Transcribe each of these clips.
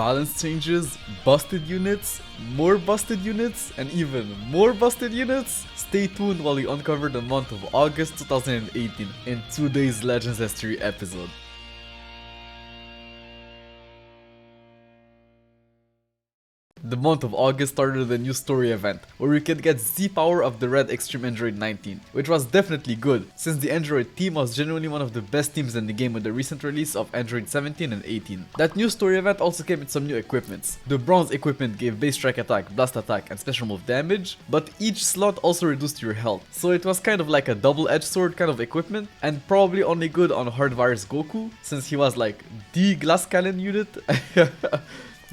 balance changes, busted units, more busted units, and even more busted units? Stay tuned while we uncover the month of August 2018 in today's Legends History episode. The month of August started with a new story event, where we could get Z power of the Red Extreme Android 19, which was definitely good, since the Android team was genuinely one of the best teams in the game with the recent release of Android 17 and 18. That new story event also came with some new equipments. The bronze equipment gave base strike attack, blast attack, and special move damage, but each slot also reduced your health, so it was kind of like a double-edged sword kind of equipment, and probably only good on Hard Virus Goku, since he was like the glass cannon unit.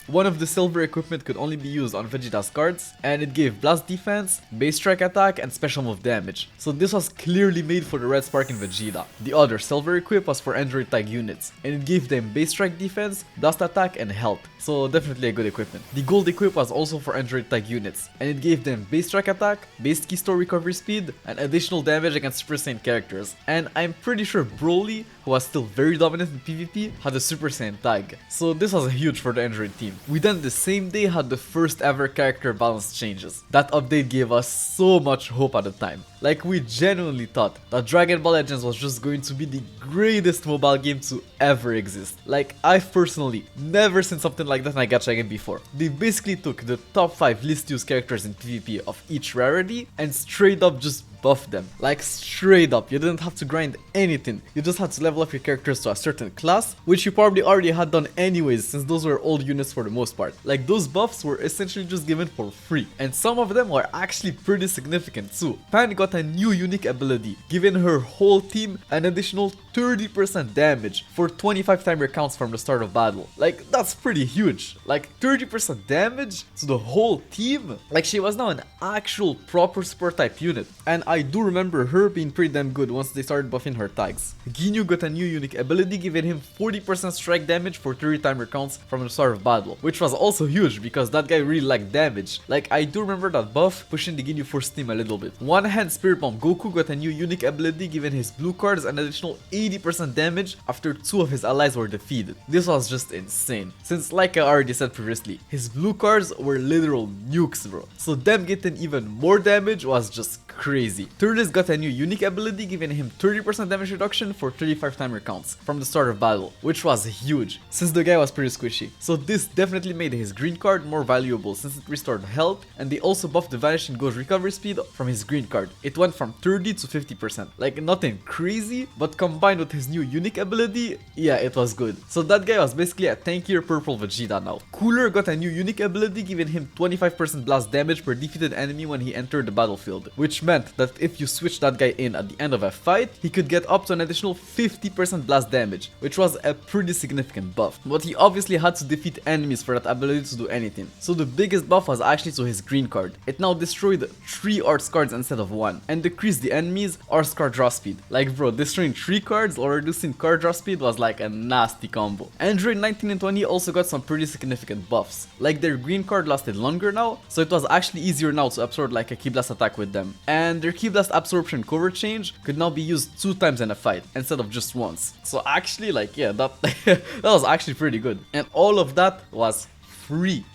One of the silver equipment could only be used on Vegeta's cards, and it gave blast defense, base strike attack, and special move damage. So this was clearly made for the red spark in Vegeta. The other silver equip was for Android tag units, and it gave them base strike defense, blast attack, and health. So definitely a good equipment. The gold equip was also for Android tag units, and it gave them base strike attack, base key store recovery speed, and additional damage against Super Saiyan characters. And I'm pretty sure Broly, who was still very dominant in PvP, had a Super Saiyan tag. So this was huge for the Android team. We then the same day had the first ever character balance changes. That update gave us so much hope at the time. Like, we genuinely thought that Dragon Ball Legends was just going to be the greatest mobile game to ever exist. Like, I've personally never seen something like that in a gacha game before. They basically took the top 5 least used characters in PvP of each rarity and straight up just buffed them. Like, straight up. You didn't have to grind anything. You just had to level up your characters to a certain class, which you probably already had done anyways, since those were old units for the most part. Like, those buffs were essentially just given for free, and some of them were actually pretty significant too. Pan got a new unique ability, giving her whole team an additional 30% damage for 25 timer counts from the start of battle. Like, that's pretty huge. Like, 30% damage to the whole team? Like, she was now an actual proper support type unit, and I do remember her being pretty damn good once they started buffing her tags. Ginyu got a new unique ability, giving him 40% strike damage for 30 timer counts from the start of battle, which was also huge because that guy really liked damage. Like, I do remember that buff pushing the Ginyu Force team a little bit. One hand Spirit Bomb Goku got a new unique ability, giving his blue cards an additional 80% damage after 2 of his allies were defeated. This was just insane, since like I already said previously, his blue cards were literal nukes, bro. So them getting even more damage was just crazy. Turles got a new unique ability, giving him 30% damage reduction for 35 timer counts from the start of battle, which was huge since the guy was pretty squishy. So this definitely made his green card more valuable since it restored health, and they also buffed the Vanishing Ghost recovery speed from his green card. It went from 30 to 50%. Like, nothing crazy, but combined with his new unique ability, yeah, it was good. So that guy was basically a tankier purple Vegeta now. Cooler got a new unique ability, giving him 25% blast damage per defeated enemy when he entered the battlefield, which meant that if you switch that guy in at the end of a fight, he could get up to an additional 50% blast damage, which was a pretty significant buff. But he obviously had to defeat enemies for that ability to do anything. So the biggest buff was actually to his green card. It now destroyed 3 arts cards instead of 1, and decreased the enemy's arts card draw speed. Like, bro, destroying 3 cards or reducing card draw speed was like a nasty combo. Android 19 and 20 also got some pretty significant buffs. Like, their green card lasted longer now, so it was actually easier now to absorb like a Ki Blast attack with them. And their Ki Blast absorption cover change could now be used 2 times in a fight instead of just once. So actually, like, yeah, that that was actually pretty good. And all of that was free.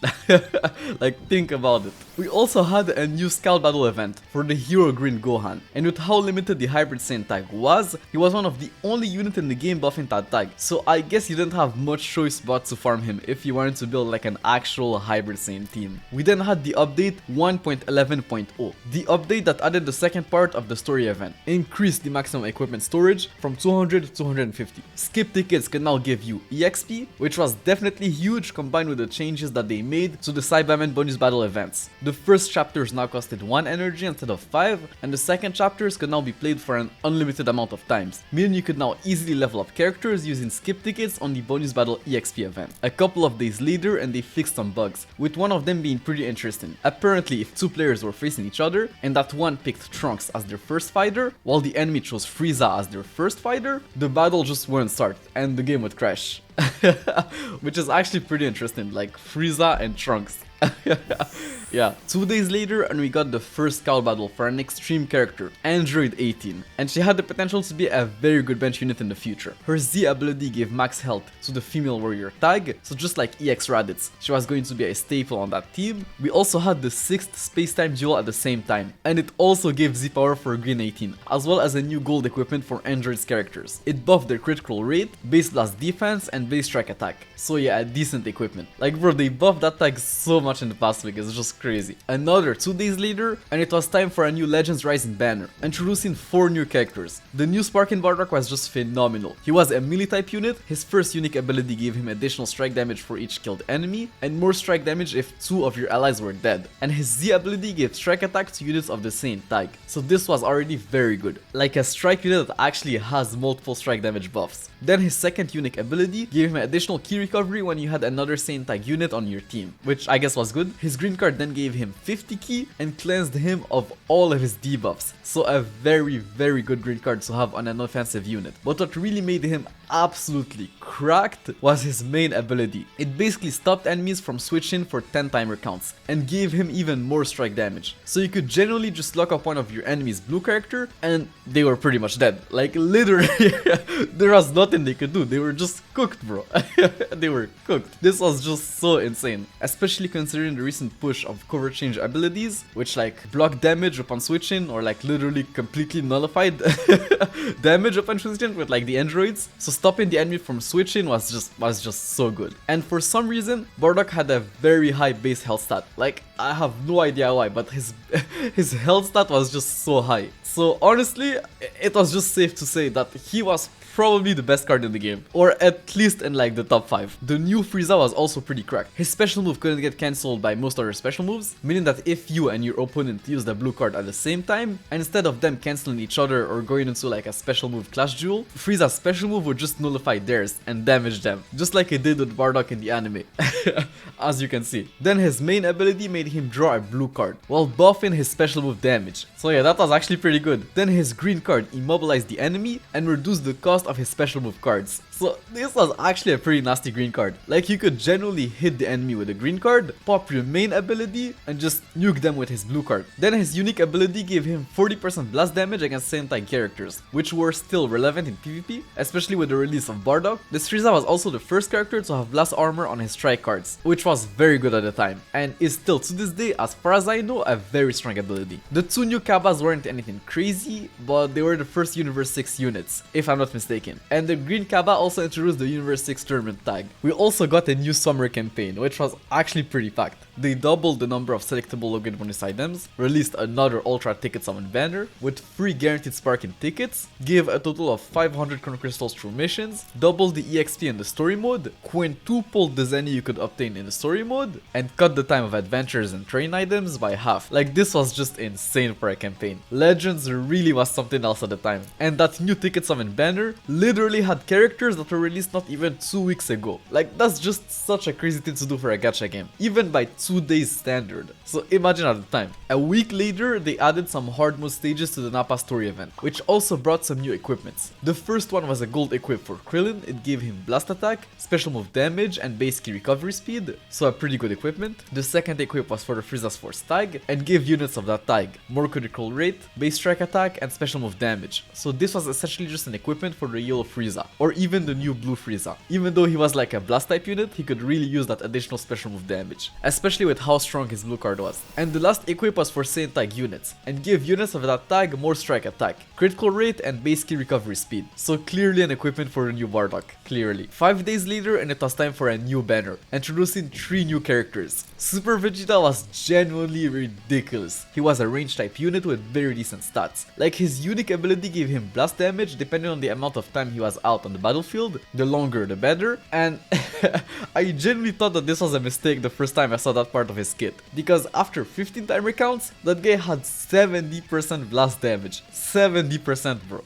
Like, think about it. We also had a new Scout Battle event for the Hero Green Gohan, and with how limited the Hybrid Saiyan tag was, he was one of the only units in the game buffing that tag, so I guess you didn't have much choice but to farm him if you wanted to build like an actual Hybrid Saiyan team. We then had the update 1.11.0, the update that added the second part of the story event, increased the maximum equipment storage from 200 to 250. Skip tickets can now give you EXP, which was definitely huge combined with the changes that they made to the Cyberman bonus battle events. The first chapters now costed 1 energy instead of 5, and the second chapters could now be played for an unlimited amount of times, meaning you could now easily level up characters using skip tickets on the bonus battle EXP event. A couple of days later, and they fixed some bugs, with one of them being pretty interesting. Apparently, if 2 players were facing each other, and that one picked Trunks as their first fighter, while the enemy chose Frieza as their first fighter, the battle just wouldn't start, and the game would crash. Which is actually pretty interesting, like Frieza and Trunks. Yeah, 2 days later and we got the first scout battle for an extreme character, Android 18, and she had the potential to be a very good bench unit in the future. Her Z ability gave max health to the female warrior tag, so just like EX Raditz, she was going to be a staple on that team. We also had the 6th space-time duel at the same time, and it also gave Z power for Green 18, as well as a new gold equipment for Android's characters. It buffed their critical rate, base blast defense, and base strike attack. So yeah, a decent equipment. Like bro, they buffed that tag so much in the past week, it's just crazy. Another 2 days later, and it was time for a new Legends Rising banner, introducing 4 new characters. The new Green Bardock was just phenomenal. He was a melee type unit, his first unique ability gave him additional strike damage for each killed enemy, and more strike damage if 2 of your allies were dead. And his Z ability gave strike attack to units of the same tag. So this was already very good. Like a strike unit that actually has multiple strike damage buffs. Then his second unique ability gave him additional key recovery when you had another same tag unit on your team, which I guess was good. His green card then gave him 50 key and cleansed him of all of his debuffs. So a very good green card to have on an offensive unit. But what really made him absolutely cracked was his main ability. It basically stopped enemies from switching for 10 timer counts and gave him even more strike damage. So you could generally just lock up one of your enemy's blue character and they were pretty much dead. Like literally there was nothing they could do. They were just cooked, bro. They were cooked. This was just so insane, especially considering the recent push of cover change abilities, which like block damage upon switching or like literally completely nullified damage upon switching with like the androids. So stopping the enemy from switching was just so good. And for some reason, Bardock had a very high base health stat. Like I have no idea why, but his his health stat was just so high. So honestly, it was just safe to say that he was probably the best card in the game, or at least in like the top 5. The new Frieza was also pretty cracked. His special move couldn't get cancelled by most other special moves, meaning that if you and your opponent used a blue card at the same time, and instead of them cancelling each other or going into like a special move clash duel, Frieza's special move would just nullify theirs and damage them, just like it did with Bardock in the anime, as you can see. Then his main ability made him draw a blue card, while buffing his special move damage. So yeah, that was actually pretty good. Then his green card immobilized the enemy and reduced the cost of his special move cards. So this was actually a pretty nasty green card. Like you could generally hit the enemy with a green card, pop your main ability, and just nuke them with his blue card. Then his unique ability gave him 40% blast damage against same type characters, which were still relevant in PvP, especially with the release of Bardock. This Frieza was also the first character to have blast armor on his strike cards, which was very good at the time, and is still to this day, as far as I know, a very strong ability. The 2 new Kabas weren't anything crazy, but they were the first Universe 6 units, if I'm not mistaken. And the Green Kaba also introduced the Universe 6 tournament tag. We also got a new summer campaign, which was actually pretty packed. They doubled the number of selectable Logan bonus items, released another Ultra Ticket Summon banner with 3 guaranteed Sparking tickets, gave a total of 500 Chrono Crystals through missions, doubled the EXP in the story mode, quintupled the Zenny you could obtain in the story mode, and cut the time of adventures and train items by half. Like this was just insane for a campaign. Legends really was something else at the time. And that new Ticket Summon banner literally had characters that were released not even 2 weeks ago. Like that's just such a crazy thing to do for a gacha game, even by 2 days standard. So imagine at the time. A week later, they added some hard mode stages to the Nappa story event, which also brought some new equipments. The first one was a gold equip for Krillin. It gave him blast attack, special move damage, and base key recovery speed, so a pretty good equipment. The second equip was for the Frieza's Force tag, and gave units of that tag more critical rate, base strike attack, and special move damage. So this was essentially just an equipment for the yellow Frieza, or even the new blue Frieza. Even though he was like a blast type unit, he could really use that additional special move damage, especially with how strong his blue card was. And the last equip was for same tag units, and give units of that tag more strike attack, critical rate, and base key recovery speed. So clearly an equipment for a new Bardock, clearly. 5 days later, and it was time for a new banner, introducing 3 new characters. Super Vegeta was genuinely ridiculous. He was a range type unit with very decent stats. Like his unique ability gave him blast damage depending on the amount of time he was out on the battlefield, the longer the better, and I genuinely thought that this was a mistake the first time I saw that part of his kit, because after 15 timer counts, that guy had 70% blast damage. 70%, bro.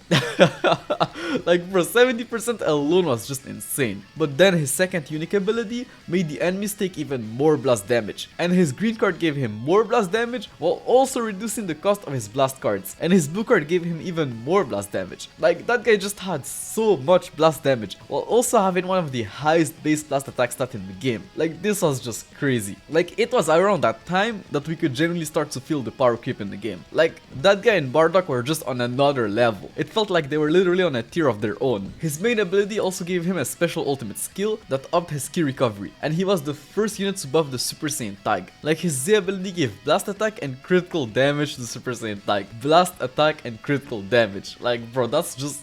Like bro, 70% alone was just insane. But then his second unique ability made the enemies take even more blast damage, and his green card gave him more blast damage while also reducing the cost of his blast cards, and his blue card gave him even more blast damage. Like that guy just had so much blast damage. damage, while also having one of the highest base blast attack stats in the game. Like, this was just crazy. Like, it was around that time that we could genuinely start to feel the power creep in the game. Like, that guy and Bardock were just on another level. It felt like they were literally on a tier of their own. His main ability also gave him a special ultimate skill that upped his ki recovery, and he was the first unit to buff the Super Saiyan tag. Like, his Z ability gave blast attack and critical damage to the Super Saiyan tag. Blast attack and critical damage. Like, bro, that's just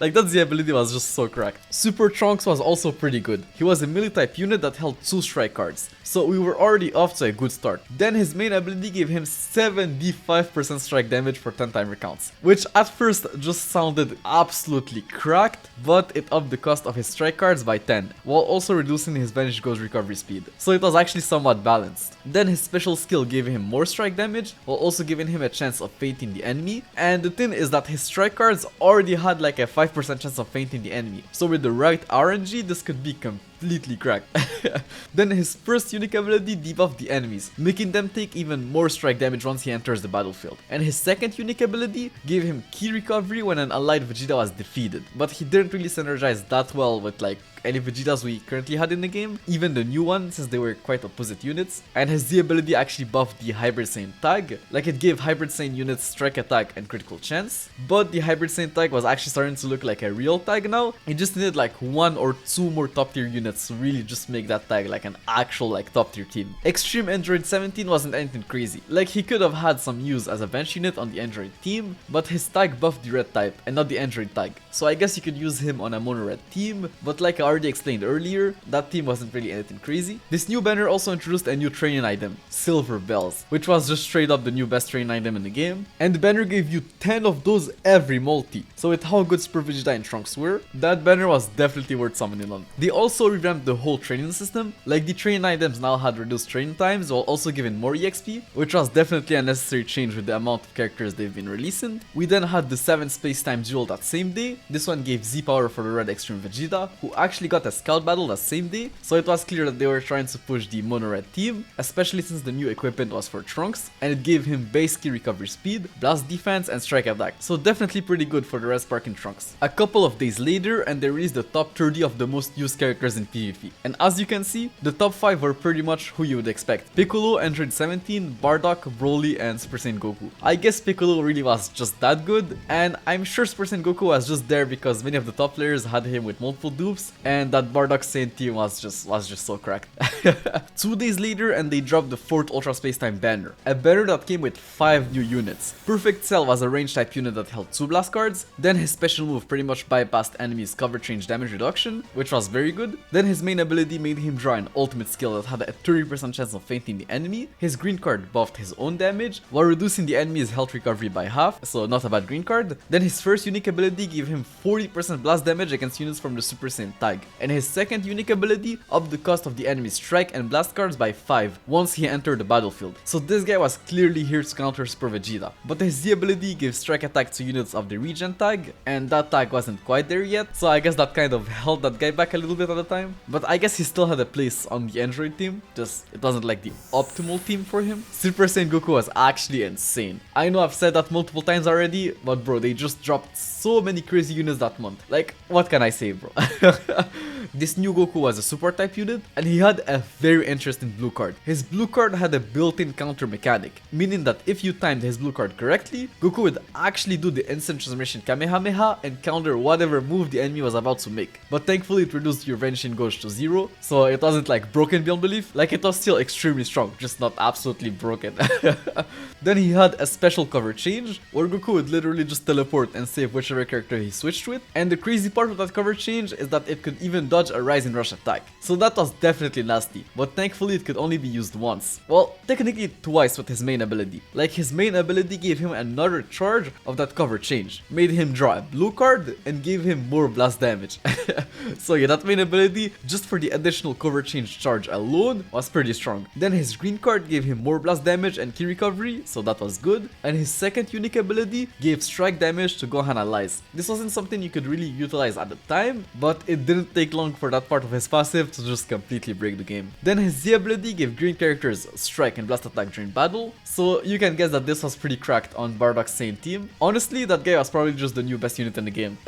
like, that Z ability was just so cracked. Super Trunks was also pretty good. He was a melee type unit that held 2 strike cards, so we were already off to a good start. Then his main ability gave him 75% strike damage for 10 timer counts, which at first just sounded absolutely cracked, but it upped the cost of his strike cards by 10, while also reducing his Vanish Ghost recovery speed, so it was actually somewhat balanced. Then his special skill gave him more strike damage, while also giving him a chance of fainting the enemy, and the thing is that his strike cards already had like a 5% chance of fainting the enemy, so with the right RNG this could be completely cracked. Then his first unique ability debuffed the enemies, making them take even more strike damage once he enters the battlefield. And his second unique ability gave him ki recovery when an allied Vegeta was defeated, but he didn't really synergize that well with like any Vegetas we currently had in the game, even the new one, since they were quite opposite units. And his Z ability actually buffed the Hybrid Saiyan tag, like it gave Hybrid Saiyan units strike attack and critical chance, but the Hybrid Saiyan tag was actually starting to look like a real tag now. It just needed like 1 or 2 more top tier units to really just make that tag like an actual like top tier team. Extreme Android 17 wasn't anything crazy, like he could have had some use as a bench unit on the Android team, but his tag buffed the red type and not the Android tag, so I guess you could use him on a mono red team, but like I already explained earlier, that team wasn't really anything crazy. This new banner also introduced a new training item, Silver Bells, which was just straight up the new best training item in the game, and the banner gave you 10 of those every multi, so with how good Super Vegeta and Trunks were, that banner was definitely worth summoning on. They also revamped the whole training system, like the training items now had reduced training times while also giving more EXP, which was definitely a necessary change with the amount of characters they've been releasing. We then had the 7 space time duel that same day. This one gave Z power for the red Extreme Vegeta, who actually got a scout battle that same day, so it was clear that they were trying to push the mono red team, especially since the new equipment was for Trunks, and it gave him base ki recovery speed, blast defense, and strike attack, so definitely pretty good for the red spark in Trunks. A couple of days later, and they released the top 30 of the most used characters in PvP, and as you can see, the top 5 were pretty much who you would expect: Piccolo, Android 17, Bardock, Broly, and Super Saiyan Goku. I guess Piccolo really was just that good, and I'm sure Super Saiyan Goku was just there because many of the top players had him with multiple dupes, and that Bardock Saiyan team was just so cracked. 2 days later, and they dropped the 4th Ultra Space Time banner, a banner that came with 5 new units. Perfect Cell was a range type unit that held 2 blast cards, then his special move pretty much bypassed enemies' cover change damage reduction, which was very good. Then his main ability made him draw an ultimate skill that had a 30% chance of fainting the enemy. His green card buffed his own damage while reducing the enemy's health recovery by half, so not a bad green card. Then his first unique ability gave him 40% blast damage against units from the Super Saiyan tag, and his second unique ability upped the cost of the enemy's strike and blast cards by 5 once he entered the battlefield. So this guy was clearly here to counter Super Vegeta, but his Z ability gave strike attack to units of the regen tag, and that tag wasn't quite there yet, so I guess that kind of held that guy back a little bit at the time. But I guess he still had a place on the Android team, just it wasn't like the optimal team for him. Super Saiyan Goku was actually insane. I know I've said that multiple times already, but bro, they just dropped so many crazy units that month. Like, what can I say, bro? This new Goku was a support type unit, and he had a very interesting blue card. His blue card had a built-in counter mechanic, meaning that if you timed his blue card correctly, Goku would actually do the Instant Transmission Kamehameha and counter whatever move the enemy was about to make. But thankfully it reduced your Venshin Ghost to 0, so it wasn't like broken beyond belief, like it was still extremely strong, just not absolutely broken. Then he had a special cover change, where Goku would literally just teleport and save whichever character he switched with, and the crazy part of that cover change is that it could even dodge a Rising Rush attack, so that was definitely nasty, but thankfully it could only be used once. Well, technically twice with his main ability. Like, his main ability gave him another charge of that cover change, made him draw a blue card, and gave him more blast damage. So yeah, that main ability, just for the additional cover change charge alone, was pretty strong. Then his green card gave him more blast damage and ki recovery, so that was good, and his second unique ability gave strike damage to Gohan allies. This wasn't something you could really utilize at the time, but it didn't take long long for that part of his passive to just completely break the game. Then his Z ability gave green characters strike and blast attack during battle, so you can guess that this was pretty cracked on Bardock's sane team. Honestly, that guy was probably just the new best unit in the game,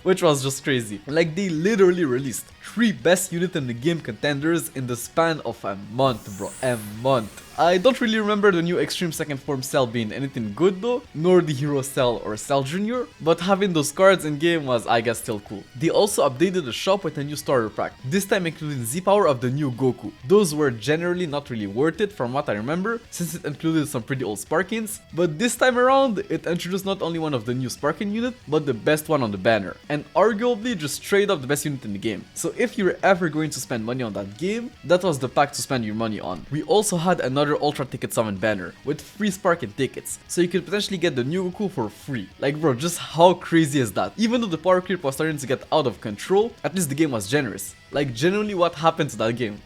which was just crazy. Like, they literally released 3 best unit in the game contenders in the span of a month, bro. A month. I don't really remember the new Extreme Second Form Cell being anything good though, nor the Hero Cell or Cell Jr., but having those cards in game was, I guess, still cool. They also updated the shop with a new starter pack, this time including Z power of the new Goku. Those were generally not really worth it from what I remember, since it included some pretty old Sparkings, but this time around, it introduced not only one of the new Sparking unit, but the best one on the banner, and arguably just straight up the best unit in the game. So if you were ever going to spend money on that game, that was the pack to spend your money on. We also had another Ultra Ticket Summon banner with free Sparking tickets, so you could potentially get the new Goku for free. Like, bro, just how crazy is that? Even though the power creep was starting to get out of control, at least the game was generous. Like, genuinely, what happened to that game?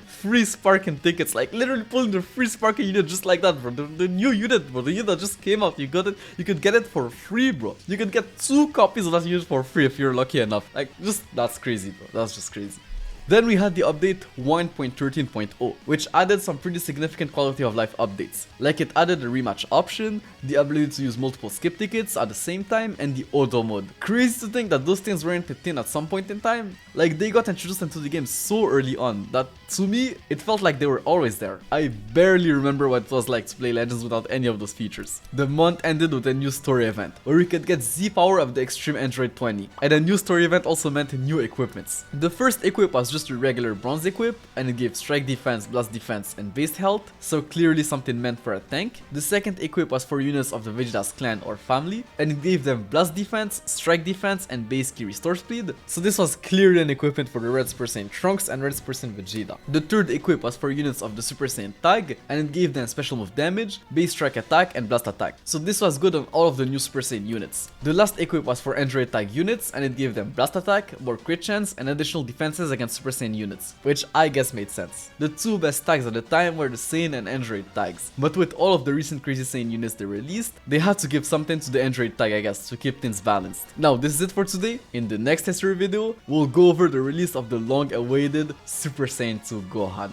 Free Sparking tickets, like literally pulling the free Sparking unit just like that, bro. The new unit, bro. The unit that just came out, you got it. You could get it for free, bro. You could get 2 copies of that unit for free if you're lucky enough. Like, just that's crazy, bro. That's just crazy. Then we had the update 1.13.0, which added some pretty significant quality of life updates. Like, it added the rematch option, the ability to use multiple skip tickets at the same time, and the auto mode. Crazy to think that those things weren't a thing at some point in time. Like, they got introduced into the game so early on that, to me, it felt like they were always there. I barely remember what it was like to play Legends without any of those features. The month ended with a new story event, where we could get Z power of the Extreme Android 20, and a new story event also meant new equipments. The first equip was just a regular bronze equip, and it gave strike defense, blast defense, and base health, so clearly something meant for a tank. The second equip was for units of the Vegeta's clan or family, and it gave them blast defense, strike defense, and base key restore speed, so this was clearly an equipment for the Red Super Saiyan Trunks and Red Super Saiyan Vegeta. The third equip was for units of the Super Saiyan tag, and it gave them special move damage, base strike attack, and blast attack, so this was good on all of the new Super Saiyan units. The last equip was for Android tag units, and it gave them blast attack, more crit chance, and additional defenses against Super Saiyan units, which I guess made sense. The 2 best tags at the time were the Saiyan and Android tags, but with all of the recent crazy Saiyan units they released, they had to give something to the Android tag, I guess, to keep things balanced. Now, this is it for today. In the next history video, we'll go over the release of the long-awaited Super Saiyan 2 Gohan.